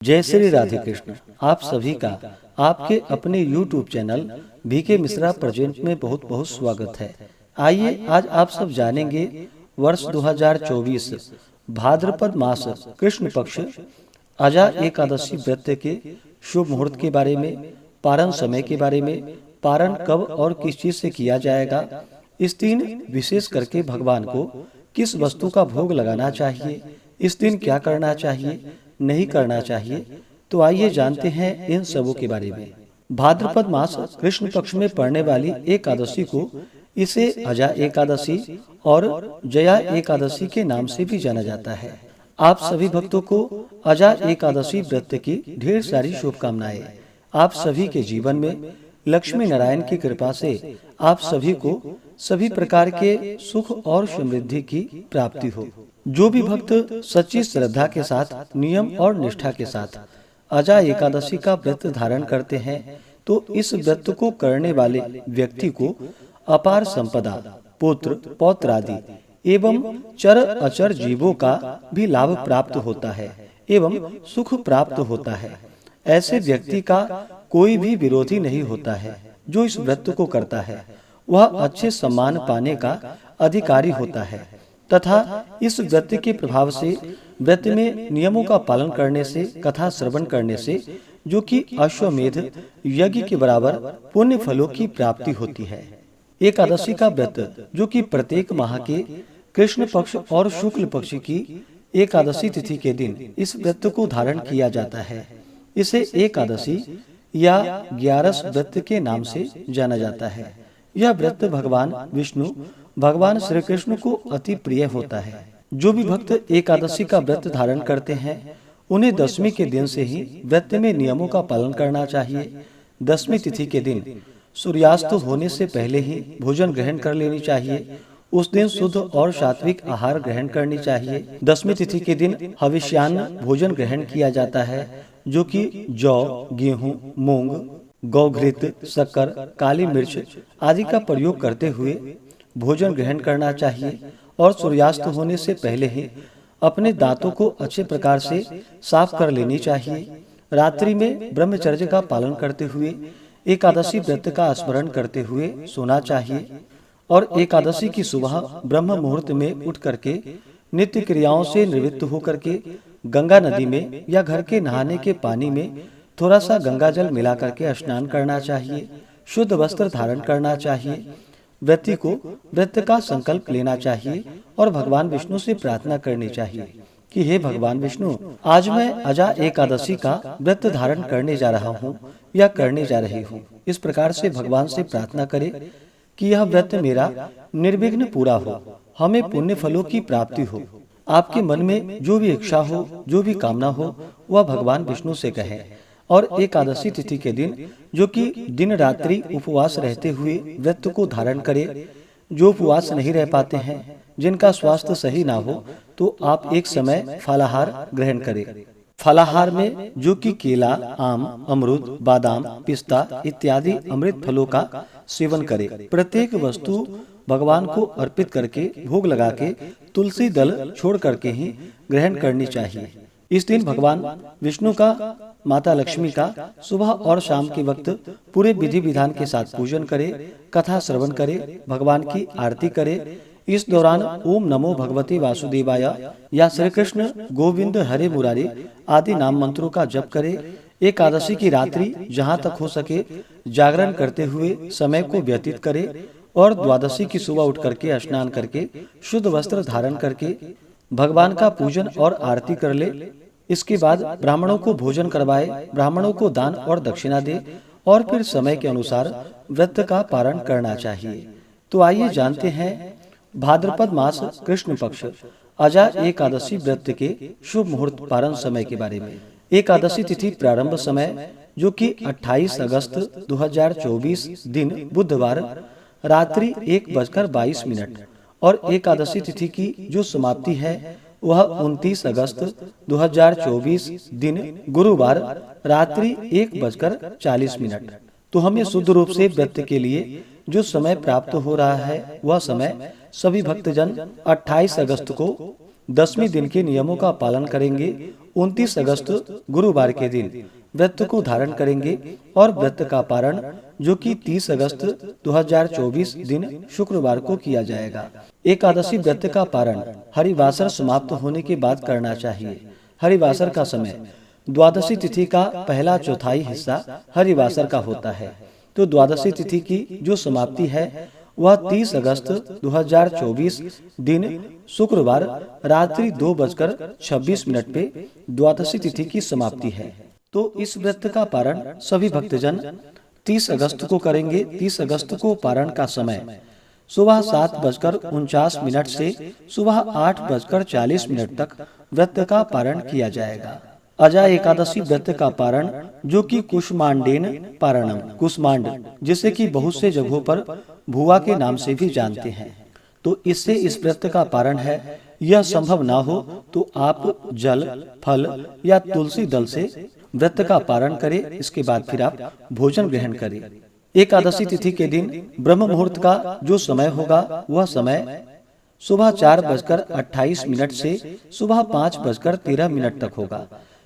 जय श्री राधे कृष्ण। आप सभी का आपके अपने YouTube channel B K Mishra present में बहुत बहुत स्वागत है। आइए आज आप सब जानेंगे वर्ष 2024 भाद्रपद मास कृष्ण पक्ष अजा एकादशी व्रत के शुभ मुहूर्त के बारे में, पारण समय के बारे में, पारण कब और किस चीज से किया जाएगा, इस दिन विशेष करके भगवान को किस वस्तु का भोग लगाना चाहिए, इस दिन क्या करना चाहिए, नहीं करना चाहिए। तो आइए जानते हैं इन सबों के बारे में। भाद्रपद मास कृष्ण पक्ष में पड़ने वाली एकादशी को इसे अजा एकादशी और जया एकादशी के नाम से भी जाना जाता है। आप सभी भक्तों को अजा एकादशी व्रत की ढेर सारी शुभकामनाएं। आप सभी के जीवन में लक्ष्मी नारायण की कृपा से आप सभी को सभी प्रकार के सुख और समृद्धि की प्राप्ति हो। जो भी भक्त सच्ची श्रद्धा के साथ, नियम और निष्ठा के साथ अजा एकादशी का व्रत धारण करते हैं तो इस व्रत को करने वाले व्यक्ति को अपार संपदा, पुत्र पौत्र आदि एवं चर अचर जीवों का भी लाभ प्राप्त होता है एवं सुख प्राप्त होता है। ऐसे व्यक्ति का कोई भी विरोधी नहीं होता है। जो इस व्रत को करता है वह अच्छे सम्मान पाने का अधिकारी होता है तथा इस व्रत के प्रभाव से व्रत में नियमों का पालन करने से, कथा श्रवण करने से, जो कि अश्वमेध यज्ञ के बराबर पुण्य फलों की प्राप्ति होती है। एकादशी का व्रत जो कि प्रत्येक माह के कृष्ण पक्ष और शुक्ल पक्ष की एकादशी तिथि के दिन इस व्रत को धारण किया जाता है, इसे एकादशी या 11 व्रत के नाम से जाना जाता है। यह व्रत भगवान विष्णु, भगवान श्री कृष्ण को अति प्रिय होता है। जो भी भक्त एकादशी का व्रत धारण करते हैं उन्हें दशमी के दिन से ही व्रत में नियमों का पालन करना चाहिए। दशमी तिथि के दिन सूर्यास्त होने से पहले ही भोजन ग्रहण कर लेनी चाहिए। उस दिन शुद्ध और सात्विक आहार ग्रहण करनी चाहिए। दशमी तिथि के दिन हविष्यान्न भोजन ग्रहण किया जाता है, जो कि जौ, गेहूं, मूंग, गौघृत, शक्कर, काली मिर्च आदि का प्रयोग करते हुए भोजन ग्रहण करना चाहिए और सूर्यास्त होने से पहले ही अपने दांतों को अच्छे प्रकार से साफ कर लेनी चाहिए। रात्रि में ब्रह्मचर्य का पालन करते हुए एकादशी व्रत का स्मरण करते हुए सोना चाहिए और एकादशी की सुबह ब्रह्म मुहूर्त में उठ करके नित्य क्रियाओं से निवृत्त होकर के गंगा नदी में या घर के नहाने के पानी में थोड़ा सा गंगा जल मिला करके स्नान करना चाहिए। शुद्ध वस्त्र धारण करना चाहिए। व्यक्ति को व्रत का संकल्प लेना चाहिए और भगवान विष्णु से प्रार्थना करनी चाहिए कि हे भगवान विष्णु, आज मैं अजा एकादशी का व्रत धारण करने जा रहा हूँ या करने जा रही हूँ। इस प्रकार से भगवान से प्रार्थना करे कि यह व्रत मेरा निर्विघ्न पूरा हो, हमें पुण्य फलों की प्राप्ति हो। आपके मन में जो भी इच्छा हो, जो भी कामना हो, वह भगवान विष्णु से कहें। और एकादशी तिथि के दिन जो कि दिन रात्रि उपवास रहते हुए व्रत को धारण करे। जो उपवास नहीं रह पाते हैं, जिनका स्वास्थ्य सही ना हो, तो आप एक समय फलाहार ग्रहण करें। फलाहार में जो कि केला, आम, अमरूद, बादाम, पिस्ता इत्यादि अमृत फलों का सेवन करें। प्रत्येक वस्तु भगवान को अर्पित करके भोग लगा के तुलसी दल छोड़ करके ही ग्रहण करनी चाहिए। इस दिन भगवान विष्णु का, माता लक्ष्मी का सुबह और शाम के वक्त पूरे विधि विधान के साथ पूजन करे, कथा श्रवण करे, भगवान की आरती करे। इस दौरान ओम नमो भगवते वासुदेवाय या श्री कृष्ण गोविंद हरे मुरारी आदि नाम मंत्रों का जप करे। एकादशी की रात्रि जहाँ तक हो सके जागरण करते हुए समय को व्यतीत करे और द्वादशी की सुबह उठ करके स्नान करके शुद्ध वस्त्र धारण करके भगवान का पूजन और आरती कर ले। इसके बाद ब्राह्मणों को भोजन करवाए, ब्राह्मणों को दान और दक्षिणा दे और फिर समय के अनुसार व्रत का पारण करना चाहिए। तो आइए जानते हैं भाद्रपद मास कृष्ण पक्ष अजा एकादशी व्रत के शुभ मुहूर्त पारण समय के बारे में। एकादशी तिथि प्रारंभ समय जो कि 28 अगस्त 2024 दिन बुधवार रात्रि 1:22 और एकादशी तिथि की जो समाप्ति है वह 29 अगस्त 2024 दिन गुरुवार रात्रि 1:40। तो हमें शुद्ध रूप से व्रत के लिए जो समय प्राप्त हो रहा है वह समय सभी भक्तजन 28 अगस्त को 10वीं दिन के नियमों का पालन करेंगे। 29 अगस्त गुरुवार के दिन व्रत को धारण करेंगे और व्रत का पारण जो कि 30 अगस्त 2024 दिन शुक्रवार को किया जाएगा। एकादशी व्रत का पारण हरिवासर समाप्त होने के बाद करना चाहिए। हरिवासर का समय द्वादशी तिथि का पहला चौथाई हिस्सा हरिवासर का होता है। तो द्वादशी तिथि की जो समाप्ति है वह 30 अगस्त 2024 दिन शुक्रवार रात्रि 2:26 पे द्वादशी तिथि की समाप्ति है। तो इस व्रत का पारण सभी भक्तजन 30 अगस्त को करेंगे। 30 अगस्त को पारण का समय सुबह 7:49 से सुबह 8:40 तक व्रत का पारण किया जाएगा। अजा एकादशी व्रत का पारण जो कि कुष्मांडेन पारणम, कुष्मांड जिसे कि बहुत से जगहों पर भुआ के नाम से भी जानते हैं, तो इससे इस व्रत का पारण है। यह संभव ना हो तो आप जल, फल या तुलसी दल से व्रत का पारण करें। इसके बाद फिर आप भोजन ग्रहण करें। एकादशी तिथि के दिन ब्रह्म मुहूर्त का जो समय होगा वह समय सुबह 4:28 से सुबह 5:13 तक होगा।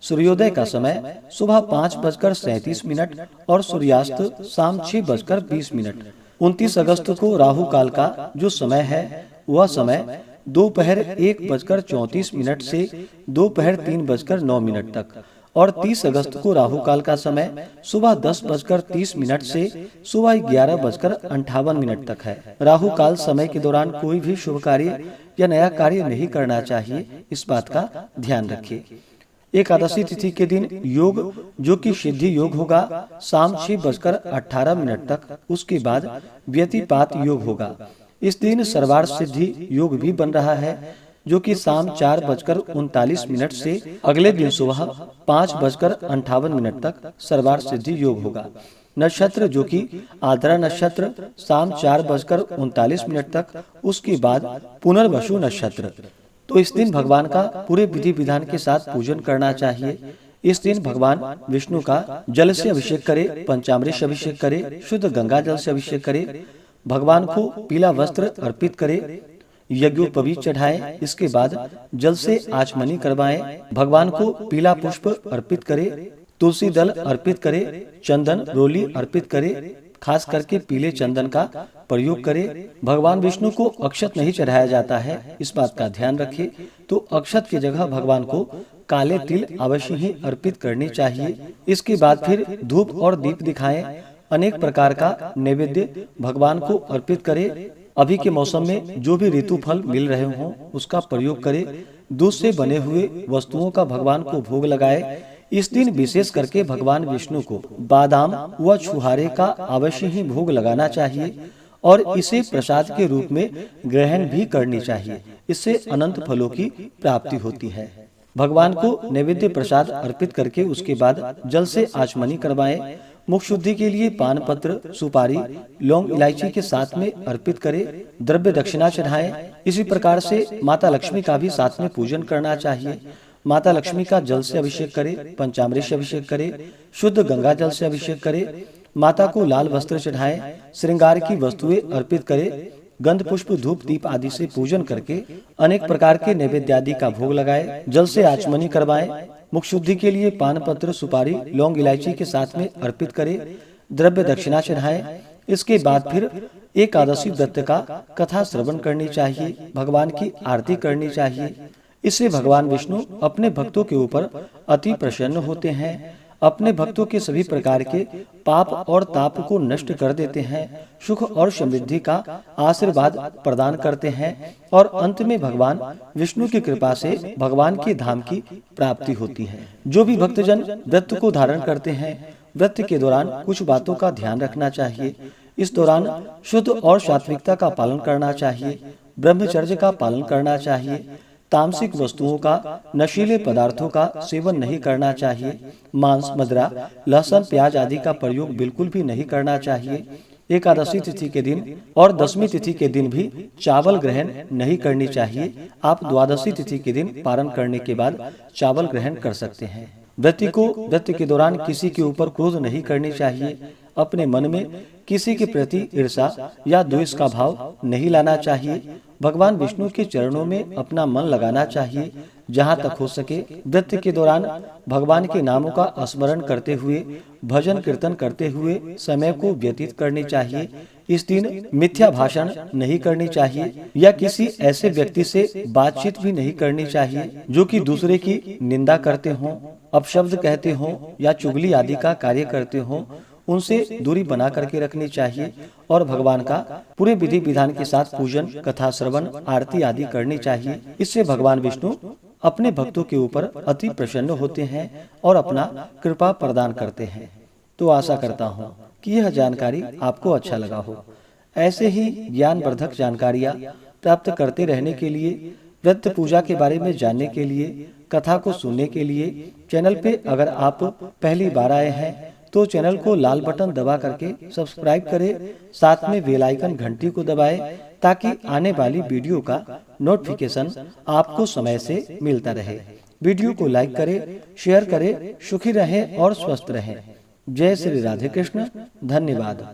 सूर्योदय का समय सुबह 5:37 और सूर्यास्त शाम 6:20। 29 अगस्त को राहु काल का जो समय है वह समय दोपहर 1:34 से दोपहर 3:09 तक और 30 अगस्त को राहु काल का समय सुबह 10:30 से सुबह 11:58 तक है। राहु काल समय के दौरान कोई भी शुभ कार्य या नया कार्य नहीं करना चाहिए, इस बात का ध्यान रखिए। एकादशी तिथि के दिन योग जो कि सिद्धि योग होगा शाम 6:18 तक। उसके बाद व्यतिपात योग होगा। इस दिन सर्वार्थ सिद्धि योग भी बन रहा है जो कि शाम 4:39 से अगले दिन सुबह 5:58 तक सर्वार्थ सिद्धि योग होगा। नक्षत्र जो कि आद्रा नक्षत्र शाम 4:39 तक। उसके बाद पुनर्वसु नक्षत्र। तो इस दिन भगवान का पूरे विधि विधान के साथ पूजन करना चाहिए। इस दिन भगवान विष्णु का जल से अभिषेक करे, पंचामृत से अभिषेक करे, शुद्ध गंगा जल से अभिषेक करे, भगवान को पीला वस्त्र अर्पित करे, यज्ञोपवीत चढ़ाएं। इसके बाद जल से आचमनी करवाएं, भगवान को पीला पुष्प अर्पित करे, तुलसी दल अर्पित करे, चंदन रोली अर्पित करे, खास करके पीले चंदन का प्रयोग करें। भगवान विष्णु को अक्षत नहीं चढ़ाया जाता है, इस बात का ध्यान रखिए। तो अक्षत की जगह भगवान को काले तिल अवश्य ही अर्पित करनी चाहिए। इसके बाद फिर धूप और दीप दिखाएं, अनेक प्रकार का नैवेद्य भगवान को अर्पित करें। अभी के मौसम में जो भी ऋतु फल मिल रहे हों उसका प्रयोग करें। दूध से बने हुए वस्तुओं का भगवान को भोग लगाए। इस दिन विशेष करके भगवान विष्णु को बादाम व छुहारे का अवश्य ही भोग लगाना चाहिए और इसे प्रसाद के रूप में ग्रहण भी करनी चाहिए। इससे अनंत फलों की प्राप्ति होती है। भगवान को नैवेद्य प्रसाद अर्पित करके उसके बाद जल से आचमनी करवाएं। मुख शुद्धि के लिए पान पत्र, सुपारी, लौंग, इलायची के साथ में अर्पित करें। द्रव्य दक्षिणा चढ़ाएं। इसी प्रकार से माता लक्ष्मी का भी साथ में पूजन करना चाहिए। माता लक्ष्मी का जल से अभिषेक करें, पंचामृत से अभिषेक करें, शुद्ध गंगा जल से अभिषेक करें। माता को लाल वस्त्र चढ़ाएं, श्रृंगार की वस्तुएं अर्पित करें, गंध पुष्प धूप दीप आदि से पूजन करके अनेक प्रकार के नैवेद्य आदि का भोग लगाएं। जल से आचमनी करवाएं। मुख शुद्धि के लिए पान पत्र, सुपारी, लौंग, इलायची के साथ में अर्पित करें। द्रव्य दक्षिणा चढ़ाएं। इसके बाद फिर एकादशी व्रत का कथा श्रवण करनी चाहिए, भगवान की आरती करनी चाहिए। इससे भगवान विष्णु अपने भक्तों के ऊपर अति प्रसन्न होते हैं, अपने भक्तों के सभी प्रकार के पाप और ताप को नष्ट कर देते हैं, सुख और समृद्धि का आशीर्वाद प्रदान करते हैं और अंत में भगवान विष्णु की कृपा से भगवान के धाम की प्राप्ति होती है। जो भी भक्तजन व्रत को धारण करते हैं, व्रत के दौरान कुछ बातों का ध्यान रखना चाहिए। इस दौरान शुद्ध और सात्विकता का पालन करना चाहिए, ब्रह्मचर्य का पालन करना चाहिए, तामसिक वस्तुओं का, नशीले पदार्थों का सेवन नहीं करना चाहिए, मांस, मदिरा, लहसुन, प्याज आदि का प्रयोग बिल्कुल भी नहीं करना चाहिए। एकादशी तिथि के दिन और 10वीं तिथि के दिन भी चावल ग्रहण नहीं करनी चाहिए। आप द्वादशी तिथि के दिन पारण करने के बाद चावल ग्रहण कर सकते हैं। व्यक्ति को व्रत के दौरान किसी के ऊपर क्रोध नहीं करनी चाहिए। अपने मन में किसी के प्रति ईर्ष्या या द्वेष का भाव नहीं लाना चाहिए। भगवान विष्णु के चरणों में अपना मन लगाना चाहिए। जहाँ तक हो सके व्रत के दौरान भगवान के नामों का स्मरण करते हुए भजन कीर्तन करते हुए समय को व्यतीत करनी चाहिए। इस दिन मिथ्या भाषण नहीं करनी चाहिए या किसी ऐसे व्यक्ति से बातचीत भी नहीं करनी चाहिए जो कि दूसरे की निंदा करते हों, अपशब्द कहते हों या चुगली आदि का कार्य करते हों। उनसे दूरी बना करके रखनी चाहिए और भगवान का पूरे विधि विधान के साथ पूजन, कथा श्रवण, आरती आदि करनी चाहिए। इससे भगवान विष्णु अपने भक्तों के ऊपर अति प्रसन्न होते हैं और अपना कृपा प्रदान करते हैं। तो आशा करता हूँ कि यह जानकारी आपको अच्छा लगा हो। ऐसे ही ज्ञानवर्धक जानकारियाँ प्राप्त करते रहने के लिए, व्रत पूजा के बारे में जानने के लिए, कथा को सुनने के लिए चैनल पे अगर आप पहली बार आए हैं तो चैनल को लाल बटन दबा करके सब्सक्राइब करें, साथ में बेल आइकन घंटी को दबाएं ताकि आने वाली वीडियो का नोटिफिकेशन आपको समय से मिलता रहे। वीडियो को लाइक करें, शेयर करें। सुखी रहें और स्वस्थ रहें। जय श्री राधे कृष्ण। धन्यवाद।